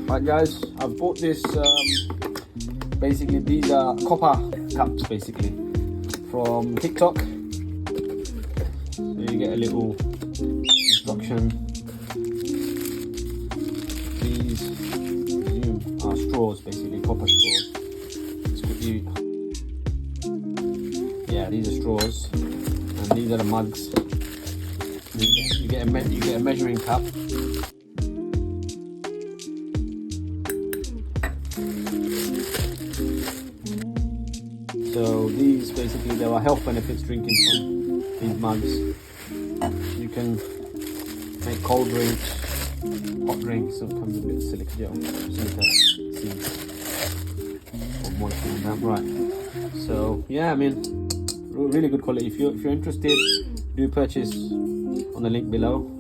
Right guys, I've bought this, basically these are copper cups basically from TikTok. So you get a little instruction. These are straws, basically copper straws. Yeah, these are straws, and these are the mugs. You get a measuring cup. So these basically, there are health benefits drinking from these mugs. You can make cold drinks, hot drinks. So it comes with a bit of silica gel, silica seeds, or moisture in that. Right. So yeah, I mean, really good quality. If you're interested, do purchase on the link below.